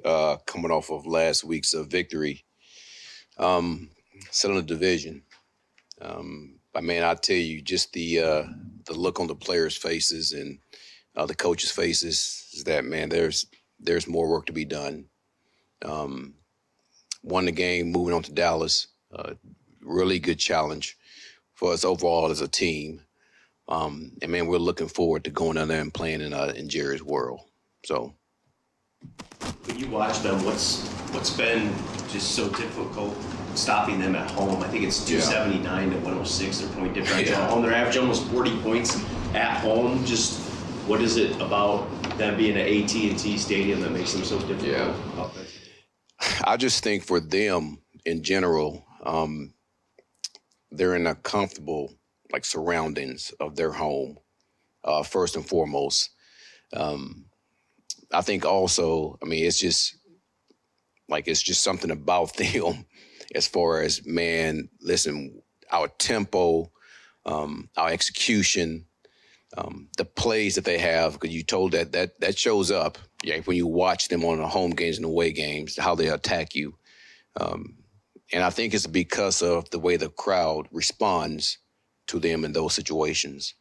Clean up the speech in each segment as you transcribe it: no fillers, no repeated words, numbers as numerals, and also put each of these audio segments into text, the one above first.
coming off of last week's victory, selling the division. I mean, I tell you, just the look on the players' faces and the coaches' faces is that, man, there's more work to be done. Won the game, moving on to Dallas. Really good challenge for us overall as a team. And man, we're looking forward to going down there and playing in Jared's world. So, when you watch them, what's been just so difficult stopping them at home? I think it's 279 to 106. Their point differential at home. They're averaging almost 40 points at home. Just what is it about them being at AT&T Stadium that makes them so difficult? I just think for them in general, they're in a comfortable surroundings of their home, first and foremost. I think also, I mean, it's just something about them as far as, man, listen, our tempo, our execution, the plays that they have, because you told that shows up when you watch them on the home games and away games, how they attack you. And I think it's because of the way the crowd responds to them in those situations.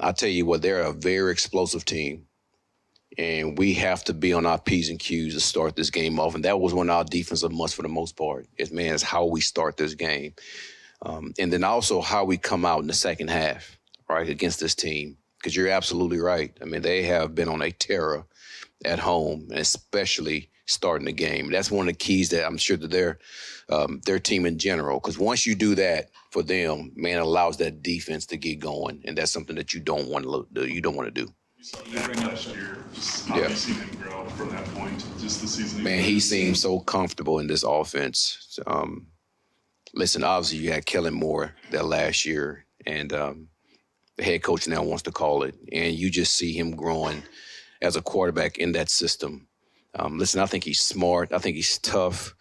I tell you what, they're a very explosive team. And we have to be on our P's and Q's to start this game off. And that was one of our defensive musts for the most part. It's how we start this game. And then also how we come out in the second half, right, against this team. Because you're absolutely right. I mean, they have been on a terror at home, and especially starting the game. That's one of the keys that I'm sure that their team in general. Because once you do that for them, man, it allows that defense to get going. And that's something that you don't want to do. You bring up last year, just how you've seen him grow from that point, just the season. Man, he seems so comfortable in this offense. Listen, obviously you had Kellen Moore that last year, and the head coach now wants to call it, and you just see him growing as a quarterback in that system. Listen, I think he's smart. I think he's tough.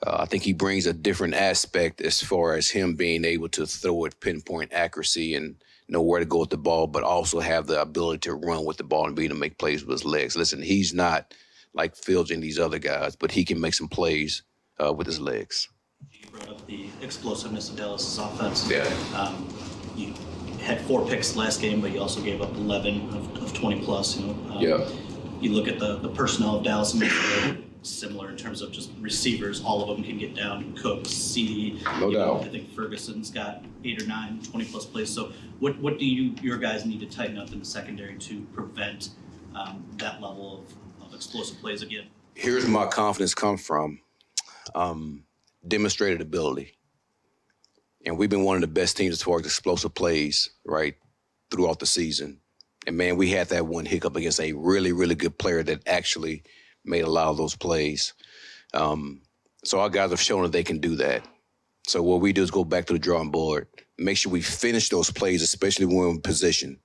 I think he brings a different aspect as far as him being able to throw at pinpoint accuracy and know where to go with the ball, but also have the ability to run with the ball and be able to make plays with his legs. Listen, he's not like Fields and these other guys, but he can make some plays with his legs. You brought up the explosiveness of Dallas's offense. Yeah. You had 4 picks last game, but you also gave up 11 of 20 plus. You look at the personnel of Dallas, and they're similar in terms of just receivers. All of them can get down. Cook, CD. No doubt. I think Ferguson's got 8 or 9 20-plus plays. So what do your guys need to tighten up in the secondary to prevent that level of explosive plays again? Here's where my confidence comes from. Demonstrated ability. And we've been one of the best teams as far as explosive plays, right, throughout the season. And, man, we had that one hiccup against a really, really good player that actually made a lot of those plays. So our guys have shown that they can do that. So what we do is go back to the drawing board, make sure we finish those plays, especially when we're in position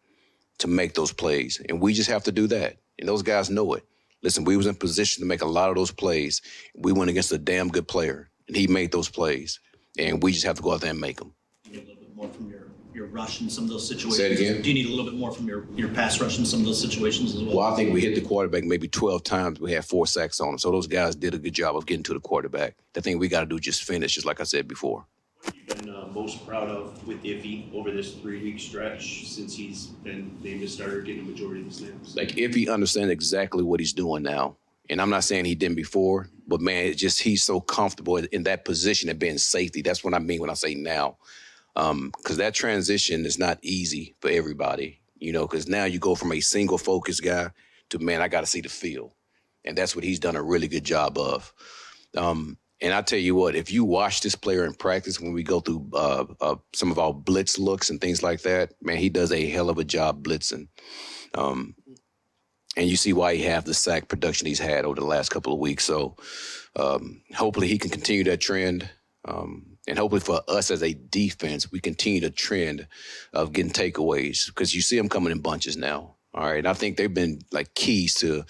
to make those plays. And we just have to do that. And those guys know it. Listen, we was in position to make a lot of those plays. We went against a damn good player, and he made those plays. And we just have to go out there and make them. You need a little bit more from your rush in some of those situations. Say it again? Do you need a little bit more from your pass rush in some of those situations as well? Well, I think we hit the quarterback maybe 12 times. We had 4 sacks on him. So those guys did a good job of getting to the quarterback. The thing we got to do is just finish, just like I said before. What have you been most proud of with Iffy over this 3-week stretch since he's been named a starter, getting a majority of the snaps? Like, if he understands exactly what he's doing now, and I'm not saying he didn't before, but, man, it's just he's so comfortable in that position of being safety. That's what I mean when I say now. Because that transition is not easy for everybody, because now you go from a single focus guy to, man, I got to see the field. And that's what he's done a really good job of. And I tell you what, if you watch this player in practice when we go through some of our blitz looks and things like that, man, he does a hell of a job blitzing. And you see why he have the sack production he's had over the last couple of weeks. So hopefully he can continue that trend. And hopefully for us as a defense, we continue the trend of getting takeaways because you see them coming in bunches now. All right. And I think they've been like keys to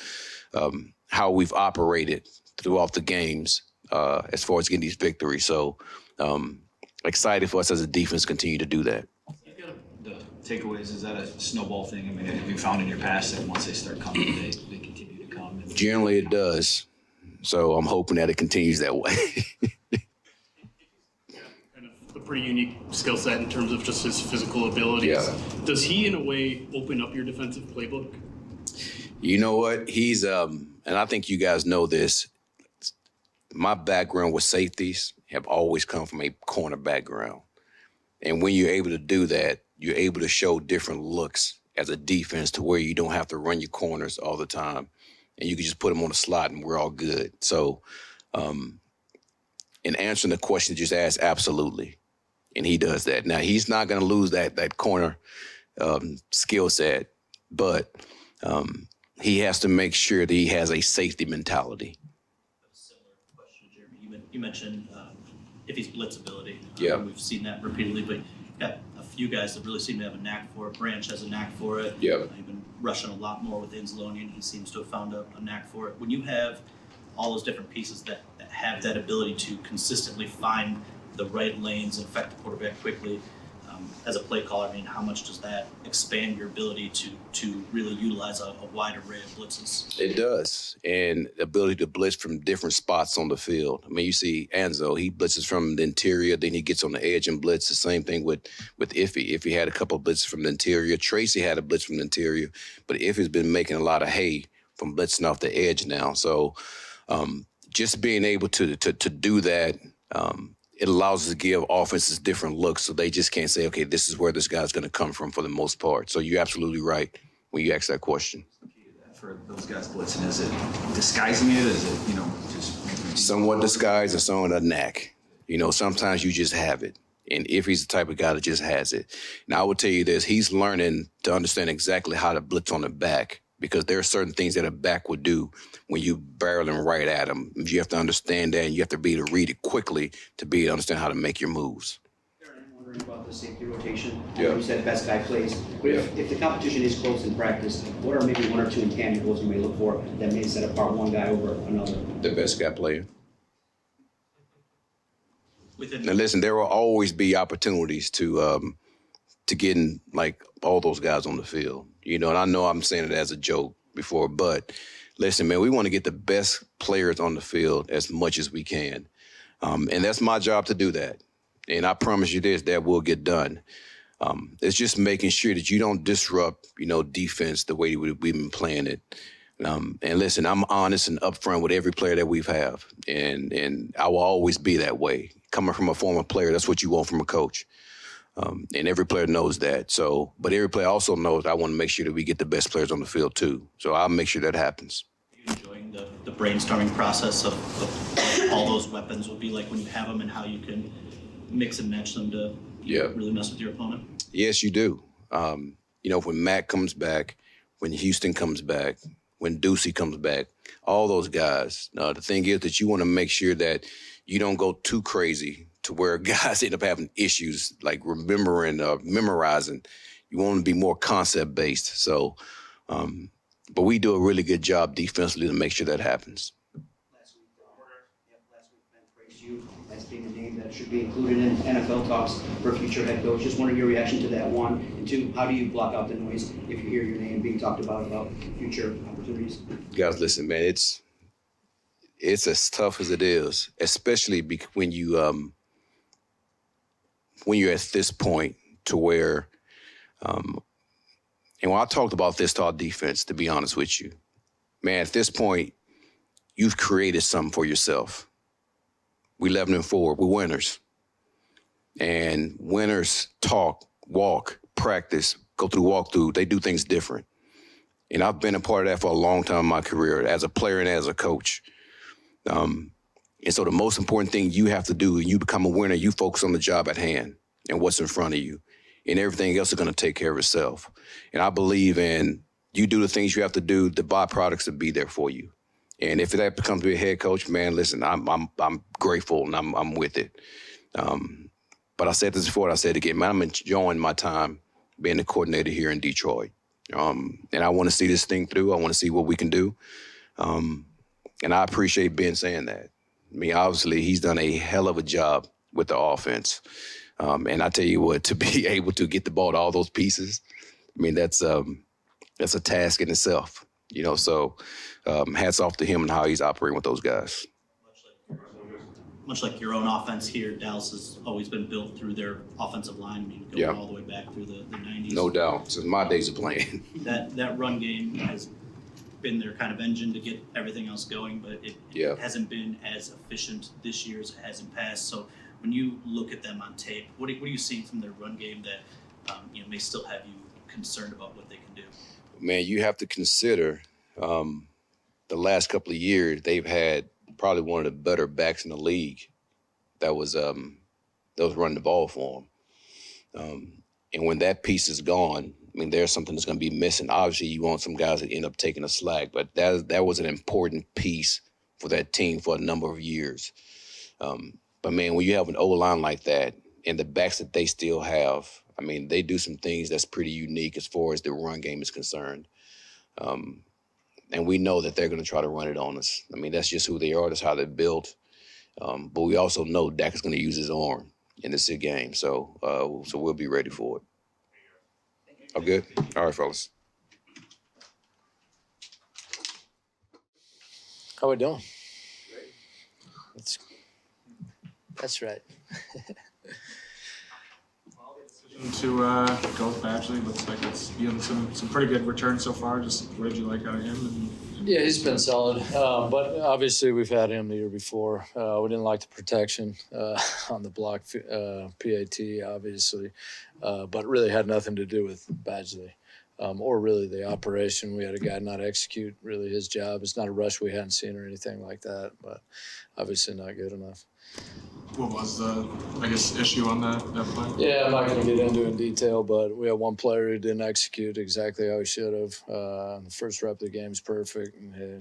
how we've operated throughout the games as far as getting these victories. So excited for us as a defense to continue to do that. The takeaways, is that a snowball thing? I mean, have you found in your past that once they start coming, they continue to come? Generally, it does. So I'm hoping that it continues that way. Kind of a pretty unique skill set in terms of just his physical abilities. Yeah. Does he, in a way, open up your defensive playbook? You know what? He's, and I think you guys know this, my background with safeties have always come from a corner background. And when you're able to do that, you're able to show different looks as a defense to where you don't have to run your corners all the time. And you can just put them on the slot and we're all good. So in answering the question you just asked, absolutely. And he does that. Now, he's not going to lose that corner skill set, but he has to make sure that he has a safety mentality. A similar question, Jeremy. You mentioned if he's blitzability. Yeah. We've seen that repeatedly, but you've got a few guys that really seem to have a knack for it. Branch has a knack for it. Yeah. You've been rushing a lot more with Anzalone, and he seems to have found a knack for it. When you have all those different pieces that have that ability to consistently find the right lanes and affect the quarterback quickly, as a play caller, I mean, how much does that expand your ability to really utilize a wide array of blitzes? It does. And the ability to blitz from different spots on the field. I mean, you see Anzo, he blitzes from the interior, then he gets on the edge and blitz. The same thing with Iffy. Iffy had a couple of blitzes from the interior. Tracy had a blitz from the interior. But Iffy's been making a lot of hay from blitzing off the edge now. So just being able to do that, it allows us to give offenses different looks, so they just can't say, okay, this is where this guy's going to come from for the most part. So you're absolutely right when you ask that question. For those guys blitzing, is it disguising it? Is it, just making it Somewhat disguised and somewhat a knack. Sometimes you just have it. And if he's the type of guy that just has it. Now, I will tell you this, he's learning to understand exactly how to blitz on the back, because there are certain things that a back would do when you barreling right at him. You have to understand that, and you have to be able to read it quickly to be able to understand how to make your moves. I'm wondering about the safety rotation. Yeah. You said best guy plays. But if the competition is close in practice, what are maybe one or two intangibles you may look for that may set apart one guy over another? The best guy playing. Within Now, listen, there will always be opportunities to getting like all those guys on the field. And I know I'm saying it as a joke before, but listen, man, we want to get the best players on the field as much as we can. And that's my job to do that. And I promise you this, that will get done. It's just making sure that you don't disrupt, defense the way we've been playing it. And listen, I'm honest and upfront with every player that we've have. And I will always be that way. Coming from a former player, that's what you want from a coach. And every player knows that. So, but every player also knows I want to make sure that we get the best players on the field too. So I'll make sure that happens. Are you enjoying the brainstorming process of what all those weapons will be like when you have them, and how you can mix and match them to really mess with your opponent? Yes, you do. When Matt comes back, when Houston comes back, when Ducey comes back, all those guys, the thing is that you want to make sure that you don't go too crazy to where guys end up having issues like remembering or memorizing. You want to be more concept-based. So, but we do a really good job defensively to make sure that happens. Last week, Ben praised you as being a name that should be included in NFL talks for a future head coach. Just wondering your reaction to that, one. And two, how do you block out the noise if you hear your name being talked about future opportunities? Guys, listen, man, it's as tough as it is, especially when you're at this point to where, and when I talked about this to our defense, to be honest with you, man, at this point, you've created something for yourself. We're 11-4, we're winners. And winners talk, walk, practice, go through walkthrough, they do things different. And I've been a part of that for a long time in my career as a player and as a coach. And so the most important thing you have to do when you become a winner, you focus on the job at hand and what's in front of you. And everything else is going to take care of itself. And I believe in you do the things you have to do, the byproducts will be there for you. And if that becomes to be a head coach, man, listen, I'm grateful and I'm with it. But I said this before, and I said it again, man, I'm enjoying my time being the coordinator here in Detroit. And I want to see this thing through. I want to see what we can do. And I appreciate Ben saying that. I mean, obviously, he's done a hell of a job with the offense. And I tell you what, to be able to get the ball to all those pieces, I mean, that's a task in itself. You know, so hats off to him and how he's operating with those guys. Much like your own offense here, Dallas has always been built through their offensive line. I mean, going all the way back through the 90s. No doubt. Since my days of playing. That run game has been their kind of engine to get everything else going, but it hasn't been as efficient this year as it has in past. So when you look at them on tape, what are you seeing from their run game that may still have you concerned about what they can do? Man, you have to consider the last couple of years they've had probably one of the better backs in the league that was running the ball for them. And when that piece is gone, I mean, there's something that's going to be missing. Obviously, you want some guys that end up taking a slack, but that was an important piece for that team for a number of years. But, man, when you have an O-line like that and the backs that they still have, I mean, they do some things that's pretty unique as far as the run game is concerned. And we know that they're going to try to run it on us. I mean, that's just who they are. That's how they're built. But we also know Dak is going to use his arm in this game. So we'll be ready for it. I'm good? All right, fellas. How we doing? That's right. To go with Badgley. Looks like it's been some pretty good returns so far. Just what did you like out of him? Yeah, he's been solid. But obviously we've had him the year before. We didn't like the protection on the block PAT, obviously. But it really had nothing to do with Badgley or really the operation. We had a guy not execute really his job. It's not a rush we hadn't seen or anything like that, but obviously not good enough. What was the, issue on that play? Yeah, I'm not going to get into it in detail, but we had one player who didn't execute exactly how he should have. The first rep of the game's perfect, and he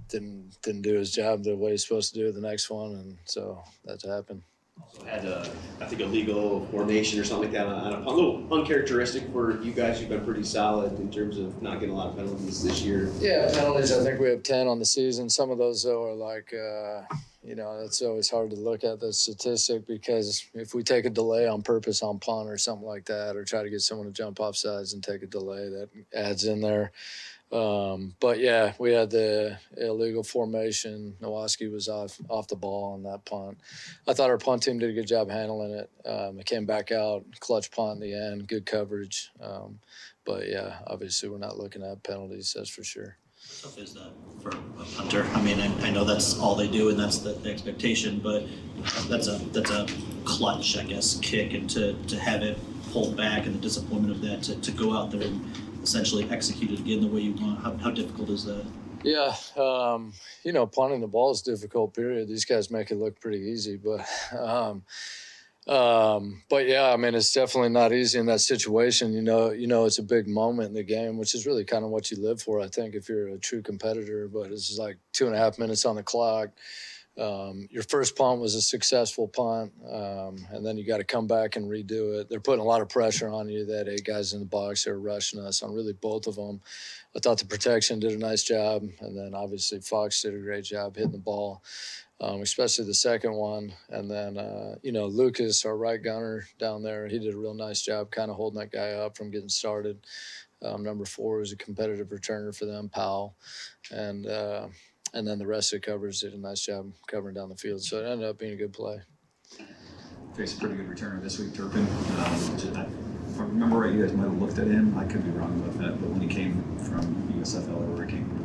didn't do his job the way he's supposed to do the next one, and so that's happened. Also had, I think, a legal formation or something like that on a little uncharacteristic for you guys. You've been pretty solid in terms of not getting a lot of penalties this year. Yeah, penalties, I think we have 10 on the season. Some of those, though, are like, it's always hard to look at the statistic because if we take a delay on purpose on punt or something like that or try to get someone to jump off sides and take a delay, that adds in there. But, yeah, we had the illegal formation. Nowaski was off the ball on that punt. I thought our punt team did a good job handling it. It came back out, clutch punt in the end, good coverage. But, yeah, obviously we're not looking at penalties, that's for sure. How tough is that for a punter? I mean, I know that's all they do and that's the expectation, but that's a clutch, I guess, kick, and to have it pulled back and the disappointment of that to go out there and essentially execute it again the way you want. How difficult is that? Yeah, punting the ball is difficult, period. These guys make it look pretty easy, but yeah, I mean, it's definitely not easy in that situation. You know, it's a big moment in the game, which is really kind of what you live for, I think, if you're a true competitor. But it's like 2.5 minutes on the clock. Your first punt was a successful punt, and then you got to come back and redo it. They're putting a lot of pressure on you. They had 8 guys in the box. They were rushing us on really both of them. I thought the protection did a nice job, and then obviously Fox did a great job hitting the ball. Especially the second one. And then, Lucas, our right gunner down there, he did a real nice job kind of holding that guy up from getting started. Number 4 was a competitive returner for them, Powell. And then the rest of the coverage did a nice job covering down the field. So it ended up being a good play. Faced a pretty good returner this week, Turpin. If I remember right, you guys might have looked at him. I could be wrong about that, but when he came from USFL or where he came from,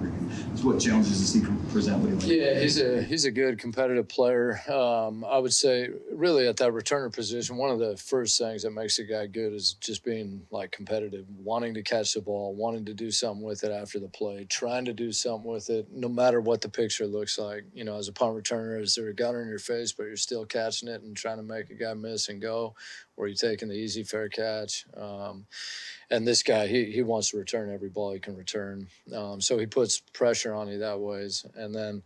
so what challenges does he present with you? Yeah, he's a good competitive player. I would say really at that returner position, one of the first things that makes a guy good is just being like competitive, wanting to catch the ball, wanting to do something with it after the play, trying to do something with it, no matter what the picture looks like. You know, as a punt returner, is there a gunner in your face, but you're still catching it and trying to make a guy miss and go, or you're taking the easy, fair catch. And this guy, he wants to return every ball he can return. So he puts pressure on you that ways. And then,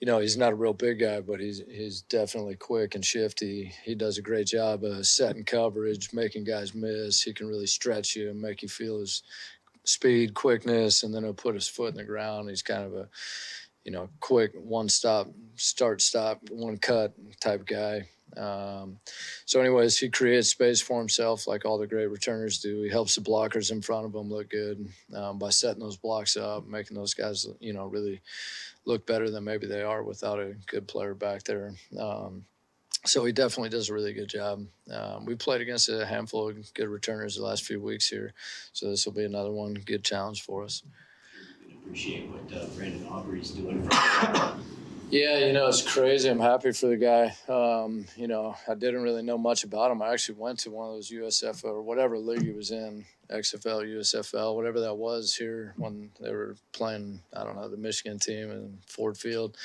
he's not a real big guy, but he's definitely quick and shifty. He does a great job of setting coverage, making guys miss. He can really stretch you and make you feel his speed, quickness, and then he'll put his foot in the ground. He's kind of a, quick one-stop, start-stop, one-cut type guy. So anyways, he creates space for himself like all the great returners do. He helps the blockers in front of him look good by setting those blocks up, making those guys, really look better than maybe they are without a good player back there. So he definitely does a really good job. We played against a handful of good returners the last few weeks here, so this will be another one good challenge for us. You can appreciate what Brandon Aubrey's doing for Yeah, it's crazy. I'm happy for the guy. I didn't really know much about him. I actually went to one of those USFL or whatever league he was in, XFL, USFL, whatever that was here when they were playing, I don't know, the Michigan team in Ford Field.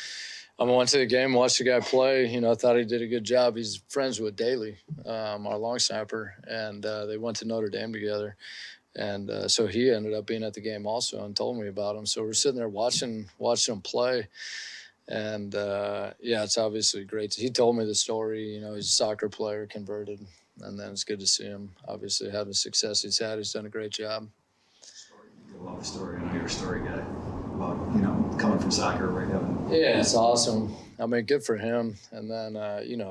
I went to the game, watched the guy play. I thought he did a good job. He's friends with Daly, our long snapper, and they went to Notre Dame together. And so he ended up being at the game also and told me about him. So we're sitting there watching him play. And, it's obviously great. He told me the story. He's a soccer player, converted. And then it's good to see him, obviously, having the success he's had. He's done a great job. I love the story. I know you're a story guy about, coming from soccer right now. Yeah, it's awesome. I mean, good for him. And then,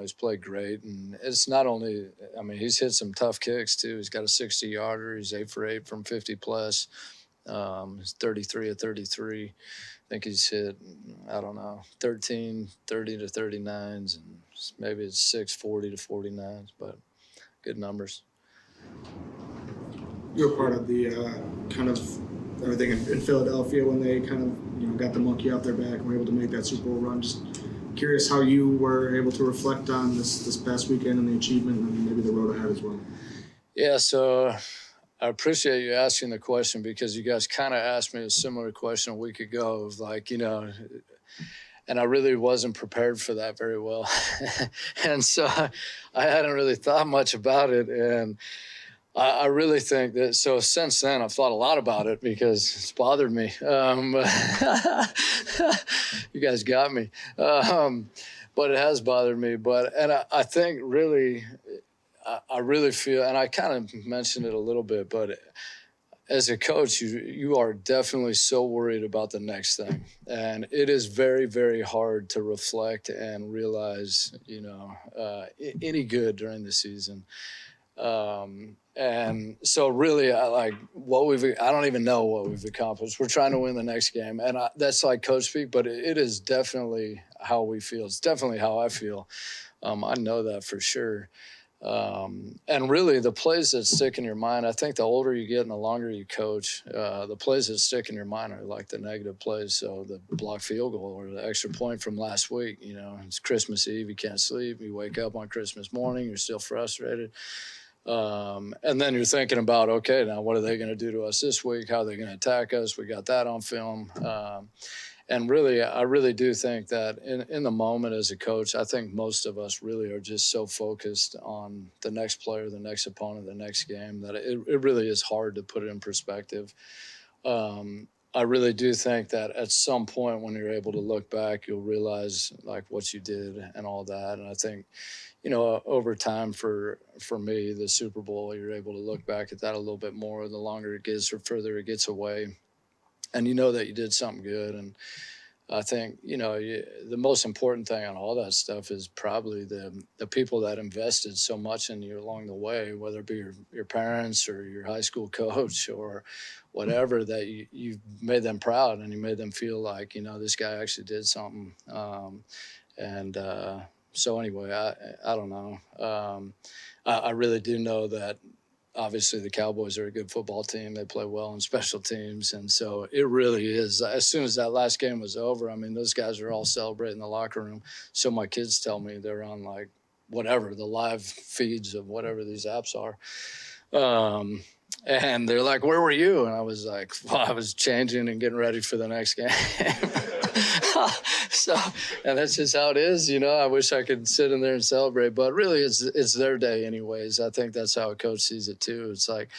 he's played great. And it's not only, he's hit some tough kicks, too. He's got a 60-yarder. He's 8 for 8 from 50+. He's 33 of 33. I think he's hit, 13, 30 to 39s, and maybe it's 6, 40 to 49s, but good numbers. You were part of the kind of everything in Philadelphia when they kind of got the monkey off their back and were able to make that Super Bowl run. Just curious how you were able to reflect on this past weekend and the achievement and maybe the road ahead as well. Yeah, so I appreciate you asking the question because you guys kind of asked me a similar question a week ago of and I really wasn't prepared for that very well. And so I hadn't really thought much about it. And I really think that, so since then I've thought a lot about it because it's bothered me. You guys got me. But it has bothered me. And I think really, I really feel, and I kind of mentioned it a little bit, but as a coach, you are definitely so worried about the next thing. And it is very, very hard to reflect and realize, any good during the season. And so really, I don't even know what we've accomplished. We're trying to win the next game. And that's like coach speak, but it is definitely how we feel. It's definitely how I feel. I know that for sure. And really the plays that stick in your mind, I think the older you get and the longer you coach, the plays that stick in your mind are like the negative plays. So the blocked field goal or the extra point from last week, it's Christmas Eve, you can't sleep, you wake up on Christmas morning, you're still frustrated. And then you're thinking about, okay, now what are they going to do to us this week? How are they going to attack us? We got that on film. And really, I really do think that in the moment as a coach, I think most of us really are just so focused on the next player, the next opponent, the next game, that it really is hard to put it in perspective. I really do think that at some point when you're able to look back, you'll realize like what you did and all that. And I think, over time for me, the Super Bowl, you're able to look back at that a little bit more. The longer it gets or further it gets away. And that you did something good. And I think, the most important thing on all that stuff is probably the people that invested so much in you along the way, whether it be your parents or your high school coach or whatever, that you made them proud and you made them feel like, this guy actually did something. So anyway, I don't know. I really do know that obviously the Cowboys are a good football team. They play well in special teams. And so it really is. As soon as that last game was over, those guys are all celebrating in the locker room. So my kids tell me they're on like whatever, the live feeds of whatever these apps are. And they're like, where were you? And I was like, well, I was changing and getting ready for the next game. So, and that's just how it is. I wish I could sit in there and celebrate, but really it's their day anyways. I think that's how a coach sees it too. It's like,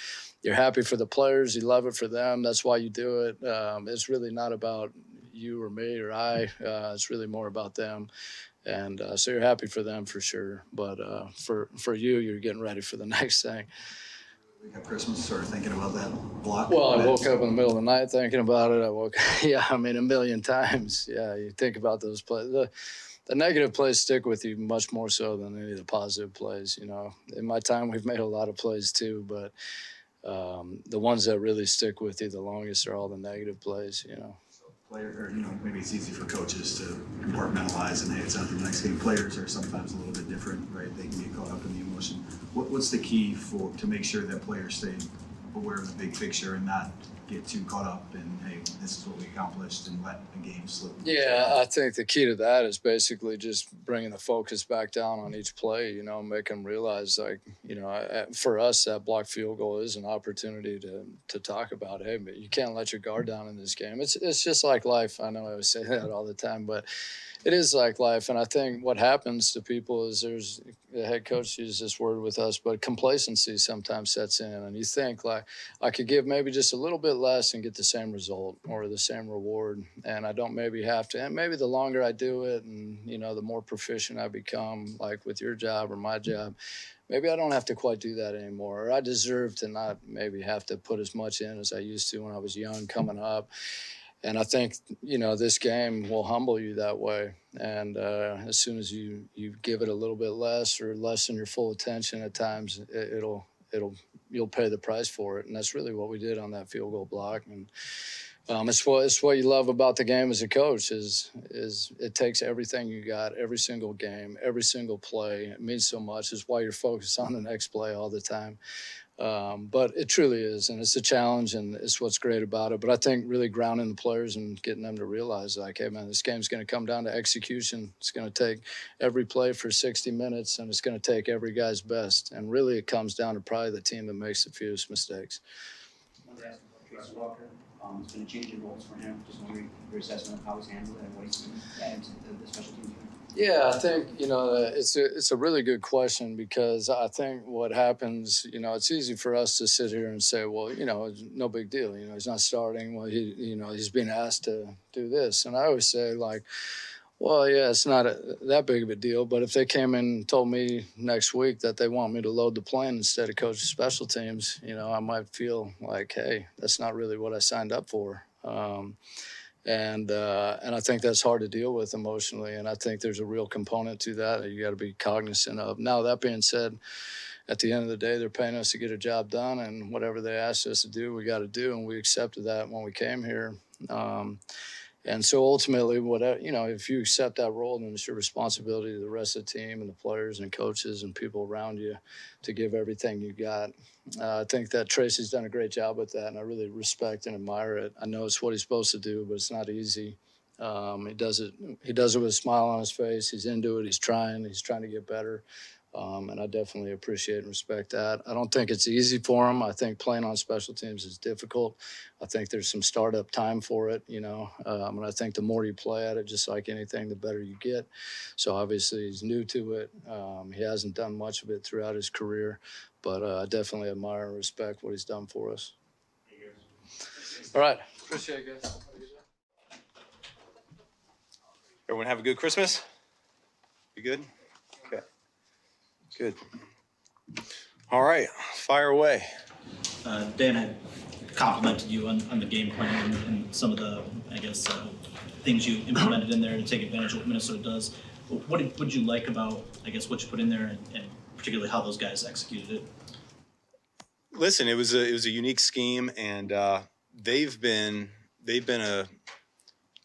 you're happy for the players. You love it for them. That's why you do it. It's really not about you or me or I. It's really more about them. And so you're happy for them for sure. But for you, you're getting ready for the next thing. We got Christmas, sort of thinking about that block. Well, I woke up in the middle of the night thinking about it. I mean, a million times. Yeah, you think about those plays. The negative plays stick with you much more so than any of the positive plays. You know, in my time, we've made a lot of plays too, but the ones that really stick with you the longest are all the negative plays. You know. Or, maybe it's easy for coaches to compartmentalize and, hey, it's not the next game. Players are sometimes a little bit different, right? They can get caught up in the emotion. What's the key to make sure that players stay aware of the big picture and not get too caught up in, hey, this is what we accomplished, and let the game slip? Yeah, I think the key to that is basically just bringing the focus back down on each play, make them realize, like, for us, that blocked field goal is an opportunity to talk about, hey, but you can't let your guard down in this game. It's just like life. I know I always say that all the time, but it is like life. And I think what happens to people is the head coach uses this word with us, but complacency sometimes sets in. And you think, like, I could give maybe just a little bit less and get the same result or the same reward. And I don't maybe have to. And maybe the longer I do it and, the more proficient I become, like with your job or my job, maybe I don't have to quite do that anymore. Or I deserve to not maybe have to put as much in as I used to when I was young coming up. And I think, this game will humble you that way. And as soon as you give it a little bit less or lessen your full attention at times, you'll pay the price for it. And that's really what we did on that field goal block. And it's what you love about the game as a coach is it takes everything you got, every single game, every single play. It means so much. It's why you're focused on the next play all the time. But it truly is, and it's a challenge, and it's what's great about it. But I think really grounding the players and getting them to realize, like, hey, man, this game's going to come down to execution. It's going to take every play for 60 minutes, and it's going to take every guy's best. And really it comes down to probably the team that makes the fewest mistakes. I wanted to ask about Tracy Walker. It's been a change in roles for him. Just wondering your assessment of how he's handled it and what he's added to the special teams. Yeah, I think, it's a really good question, because I think what happens, it's easy for us to sit here and say, well, it's no big deal. He's not starting. Well, he's being asked to do this. And I always say, like, well, yeah, it's not that big of a deal. But if they came in and told me next week that they want me to load the plane instead of coach special teams, I might feel like, hey, that's not really what I signed up for. And I think that's hard to deal with emotionally. And I think there's a real component to that you got to be cognizant of. Now, that being said, at the end of the day, they're paying us to get a job done, and whatever they asked us to do, we got to do. And we accepted that when we came here. And so ultimately, if you accept that role, then it's your responsibility to the rest of the team and the players and coaches and people around you to give everything you got. I think that Tracy's done a great job with that, and I really respect and admire it. I know it's what he's supposed to do, but it's not easy. He does it with a smile on his face. He's into it. He's trying to get better. And I definitely appreciate and respect that. I don't think it's easy for him. I think playing on special teams is difficult. I think there's some startup time for it, and I think the more you play at it, just like anything, the better you get. So obviously he's new to it. He hasn't done much of it throughout his career, but I definitely admire and respect what he's done for us. All right. Appreciate it, guys. Everyone have a good Christmas? You good? Okay. Good. All right, fire away. Dan had complimented you on the game plan and some of the, things you implemented in there to take advantage of what Minnesota does. What did you like about, what you put in there, and particularly how those guys executed it? Listen, it was a unique scheme, and they've been a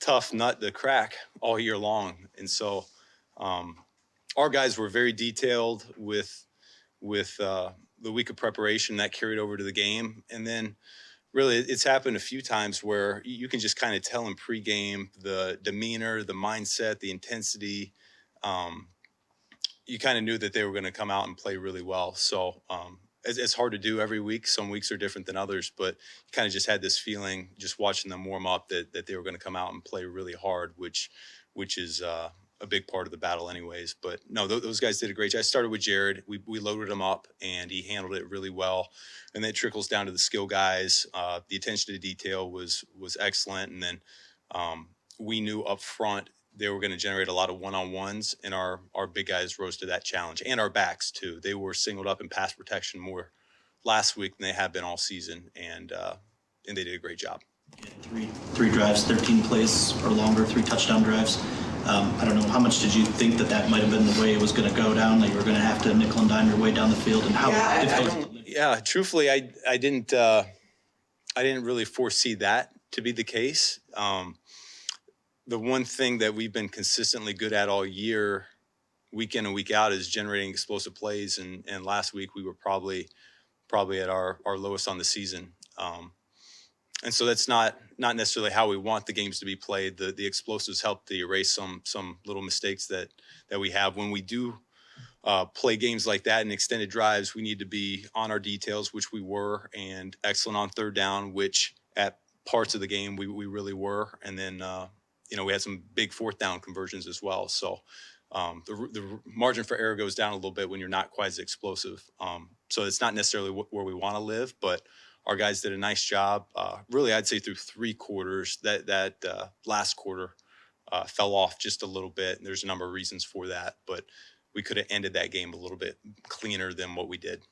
tough nut to crack all year long, and so our guys were very detailed with the week of preparation that carried over to the game. And then really it's happened a few times where you can just kind of tell in pregame the demeanor, the mindset, the intensity. You kind of knew that they were going to come out and play really well. So it's hard to do every week. Some weeks are different than others, but you kind of just had this feeling just watching them warm up that they were going to come out and play really hard, which is a big part of the battle anyways. But no, those guys did a great job. I started with Jared. We loaded him up, and he handled it really well. And then it trickles down to the skill guys. The attention to detail was excellent. And then we knew up front they were going to generate a lot of one-on-ones, and our big guys rose to that challenge, and our backs too. They were singled up in pass protection more last week than they have been all season, and they did a great job. Three drives, 13 plays or longer, 3 touchdown drives. I don't know, how much did you think that might have been the way it was going to go down, that you were going to have to nickel and dime your way down the field, and how difficult? Yeah, truthfully, I didn't really foresee that to be the case. The one thing that we've been consistently good at all year, week in and week out, is generating explosive plays, and last week we were probably at our lowest on the season. And so that's not necessarily how we want the games to be played. The explosives help to erase some little mistakes that we have. When we do play games like that in extended drives, we need to be on our details, which we were, and excellent on third down, which at parts of the game we really were. And then we had some big fourth down conversions as well. So the margin for error goes down a little bit when you're not quite as explosive. So it's not necessarily where we want to live, but our guys did a nice job. Really, I'd say through 3 quarters, that last quarter fell off just a little bit. And there's a number of reasons for that, but we could have ended that game a little bit cleaner than what we did.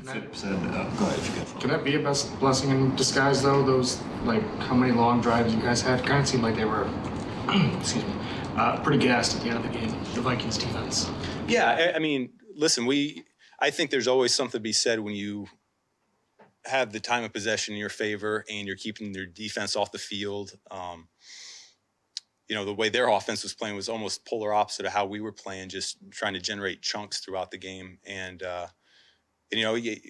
Go ahead if you Can that be a blessing in disguise, though? Those, like, how many long drives you guys had? Kind of seemed like they were, excuse me, pretty gassed at the end of the game, the Vikings defense. Yeah, I mean, listen, I think there's always something to be said when you have the time of possession in your favor and you're keeping your defense off the field. The way their offense was playing was almost polar opposite of how we were playing, just trying to generate chunks throughout the game. And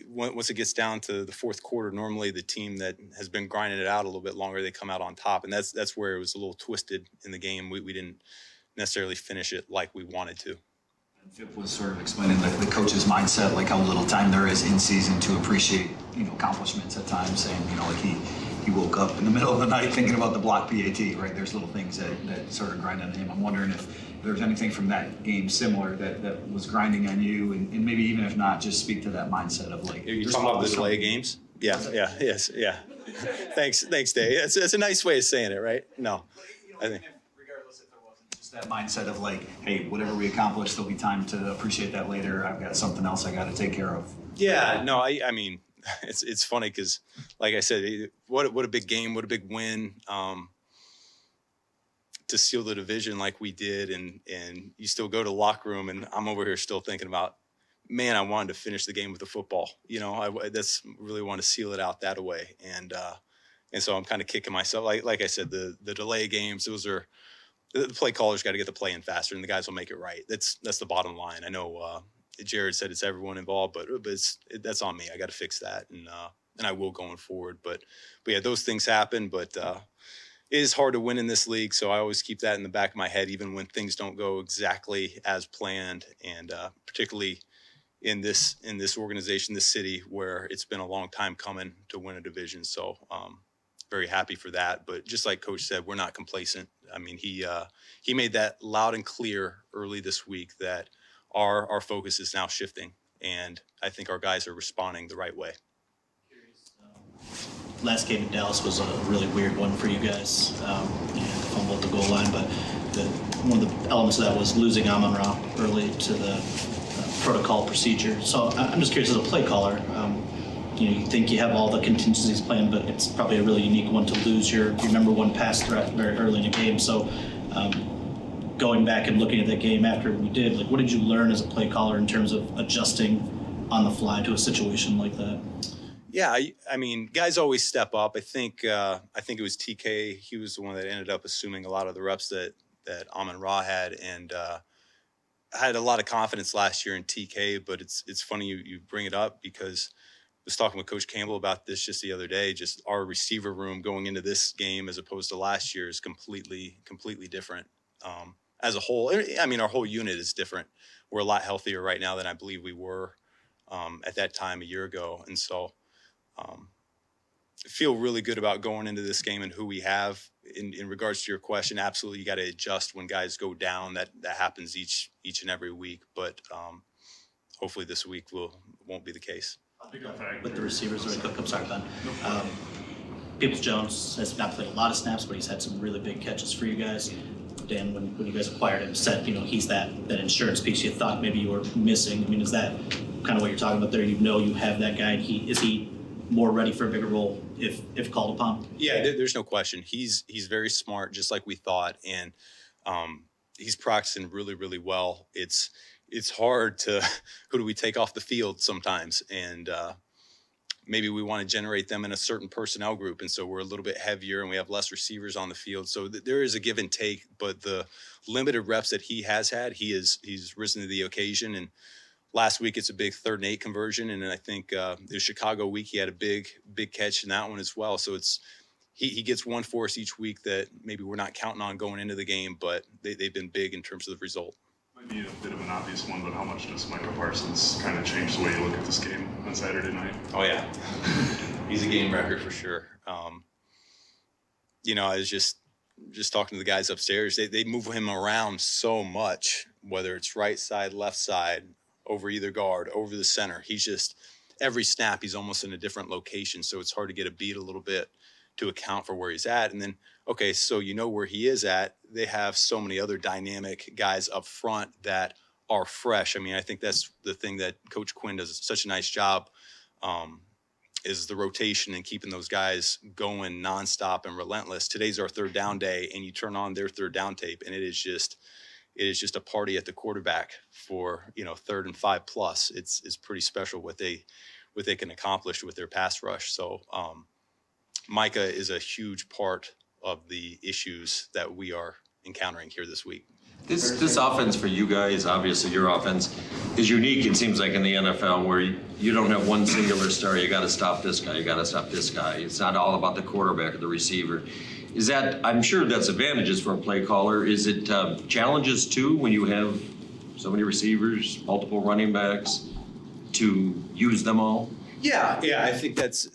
once it gets down to the fourth quarter, normally the team that has been grinding it out a little bit longer, they come out on top. And that's where it was a little twisted in the game. We didn't necessarily finish it like we wanted to. Phip was sort of explaining the coach's mindset, like how little time there is in season to appreciate, accomplishments at times, saying, like he woke up in the middle of the night thinking about the block PAT, right? There's little things that sort of grind on him. I'm wondering if there's anything from that game similar that was grinding on you, and maybe even if not, just speak to that mindset of like. You're talking about the delay games? Yeah. Thanks, Dave. That's a nice way of saying it, right? No, I think. That mindset of like, hey, whatever we accomplish, there'll be time to appreciate that later. I've got something else I got to take care of. Yeah, no, I mean, it's funny because, like I said, what a big game, what a big win to seal the division like we did, and you still go to the locker room, and I'm over here still thinking about, man, I wanted to finish the game with the football. That's really want to seal it out that way, and so I'm kind of kicking myself. Like I said, the delay games, those are. The play callers got to get the play in faster, and the guys will make it right. That's the bottom line. I know Jared said it's everyone involved, but that's on me. I got to fix that, and I will going forward. But yeah, those things happen. But it is hard to win in this league, so I always keep that in the back of my head, even when things don't go exactly as planned, and particularly in this organization, this city, where it's been a long time coming to win a division. So. Very happy for that, but just like Coach said, we're not complacent. I mean, he made that loud and clear early this week that our focus is now shifting, and I think our guys are responding the right way. Last game in Dallas was a really weird one for you guys, and fumble at the goal line, but one of the elements of that was losing Amon-Ra early to the protocol procedure. So I'm just curious, as a play caller, you think you have all the contingencies planned, but it's probably a really unique one to lose your number one pass threat very early in a game. So going back and looking at that game after we did, like, what did you learn as a play caller in terms of adjusting on the fly to a situation like that? Yeah, I mean, guys always step up. I think it was TK. He was the one that ended up assuming a lot of the reps that Amon-Ra had, and I had a lot of confidence last year in TK. But it's funny you bring it up, because I was talking with Coach Campbell about this just the other day. Just our receiver room going into this game as opposed to last year is completely different. As a whole, I mean, our whole unit is different. We're a lot healthier right now than I believe we were at that time a year ago. And so I feel really good about going into this game and who we have. In regards to your question, absolutely, you got to adjust when guys go down. That happens each and every week. But hopefully this week won't be the case. With the receivers, I'm sorry, Ben. Gibbs-Jones has not played a lot of snaps, but he's had some really big catches for you guys. Dan, when you guys acquired him, said he's that insurance piece you thought maybe you were missing. I mean, is that kind of what you're talking about there. You have that guy. And is he more ready for a bigger role if called upon? Yeah, there's no question. He's very smart, just like we thought, and he's practicing really, really well. It's hard to who do we take off the field sometimes, and maybe we want to generate them in a certain personnel group, and so we're a little bit heavier and we have less receivers on the field. So there is a give and take, but the limited reps that he has had, he's risen to the occasion. And last week it's a big 3rd and 8 conversion, and I think the Chicago week he had a big catch in that one as well. So he gets one for us each week that maybe we're not counting on going into the game, but they've been big in terms of the result. Might be a bit of an obvious one, but how much does Micah Parsons kind of change the way you look at this game on Saturday night? Oh yeah, he's a game wrecker for sure. I was just talking to the guys upstairs. They move him around so much, whether it's right side, left side, over either guard, over the center. He's just, every snap, he's almost in a different location. So it's hard to get a beat a little bit to account for where he's at. And then, okay, so where he is at, they have so many other dynamic guys up front that are fresh. I mean, I think that's the thing that Coach Quinn does such a nice job, is the rotation and keeping those guys going nonstop and relentless. Today's our 3rd down day, and you turn on their 3rd down tape, and it is just a party at the quarterback for 3rd and 5+. It's pretty special what they can accomplish with their pass rush. So Micah is a huge part of the issues that we are encountering here this week. This offense for you guys, obviously your offense, is unique, it seems like, in the NFL, where you don't have one singular star. You got to stop this guy. You got to stop this guy. It's not all about the quarterback or the receiver. Is that, I'm sure that's advantages for a play caller. Is it challenges too when you have so many receivers, multiple running backs, to use them all? Yeah, I think that's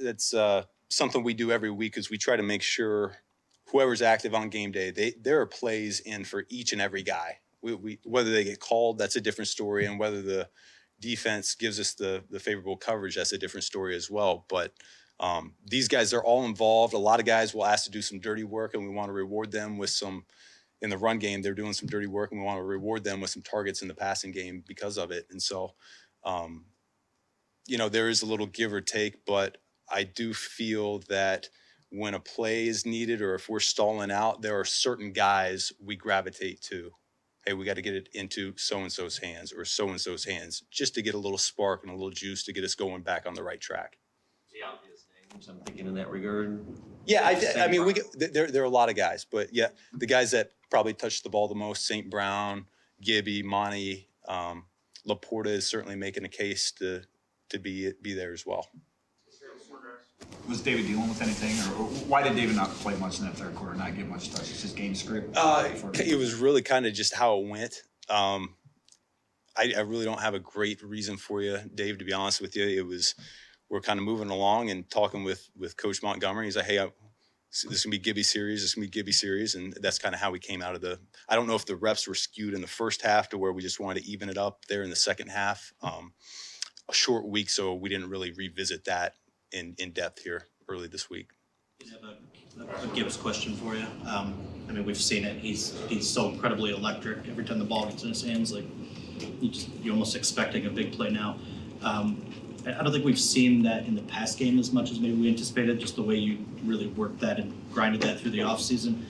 something we do every week, is we try to make sure whoever's active on game day, there are plays in for each and every guy. We whether they get called, that's a different story, and whether the defense gives us the favorable coverage, that's a different story as well. But these guys are all involved. A lot of guys will ask to do some dirty work, and we want to reward them with some. In the run game, they're doing some dirty work, and we want to reward them with some targets in the passing game because of it. And so, there is a little give or take, but I do feel that when a play is needed, or if we're stalling out, there are certain guys we gravitate to. Hey, we got to get it into so-and-so's hands or so-and-so's hands, just to get a little spark and a little juice to get us going back on the right track. The obvious names, I'm thinking in that regard. Yeah, I mean, there are a lot of guys, but yeah, the guys that probably touched the ball the most: St. Brown, Gibby, Monty, Laporta is certainly making a case to be there as well. Was David dealing with anything, or why did David not play much in that 3rd quarter, not get much touch? It's just game script? It was really kind of just how it went. I really don't have a great reason for you, Dave, to be honest with you. We're kind of moving along and talking with Coach Montgomery. He's like, hey, this is going to be Gibby series. This is going to be Gibby series. And that's kind of how we came out of I don't know if the reps were skewed in the first half to where we just wanted to even it up there in the second half. A short week, so we didn't really revisit that in depth here early this week. I have a Gibbs question for you. I mean, we've seen it. He's so incredibly electric. Every time the ball gets in his hands, like you're almost expecting a big play now. I don't think we've seen that in the past game as much as maybe we anticipated, just the way you really worked that and grinded that through the offseason.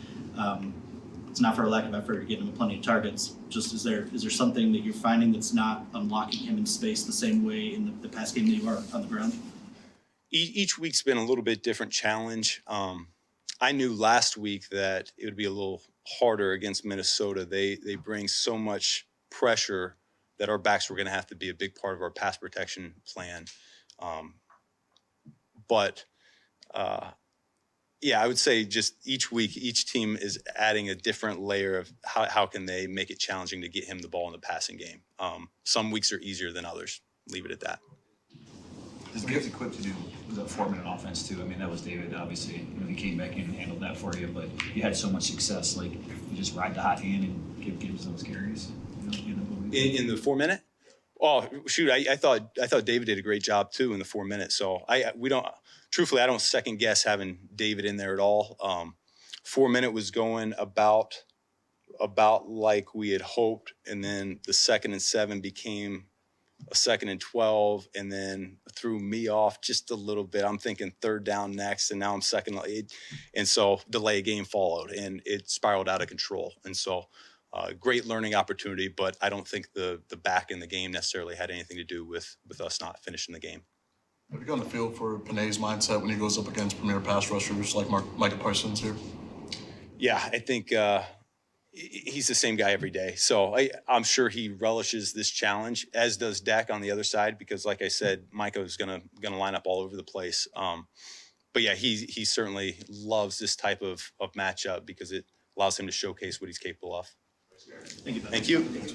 It's not for a lack of effort. You're giving him plenty of targets. Just is there something that you're finding that's not unlocking him in space the same way in the past game that you are on the ground? Each week's been a little bit different challenge. I knew last week that it would be a little harder against Minnesota. They bring so much pressure that our backs were going to have to be a big part of our pass protection plan. Yeah, I would say just each week, each team is adding a different layer of how can they make it challenging to get him the ball in the passing game. Some weeks are easier than others. Leave it at that. Does Gibbs equipped to do the 4-minute offense too? I mean, that was David, obviously. He came back in and handled that for you, but you had so much success. Like, you just ride the hot hand and give Gibbs those carries. In the 4-minute? Oh shoot! I thought David did a great job too in the 4 minutes. So I don't second guess having David in there at all. 4 minute was going about like we had hoped, and then the 2nd and 7 became a 2nd and 12, and then threw me off just a little bit. I'm thinking 3rd down next, and now I'm 2nd. And so delay game followed, and it spiraled out of control. And so great learning opportunity, but I don't think the back in the game necessarily had anything to do with us not finishing the game. Have you got on the field for Panay's mindset when he goes up against premier pass rushers like Micah Parsons here? Yeah, I think he's the same guy every day. So I'm sure he relishes this challenge, as does Dak on the other side, because like I said, Micah is gonna line up all over the place. But yeah, he certainly loves this type of matchup because it allows him to showcase what he's capable of. Thank you. Thank you.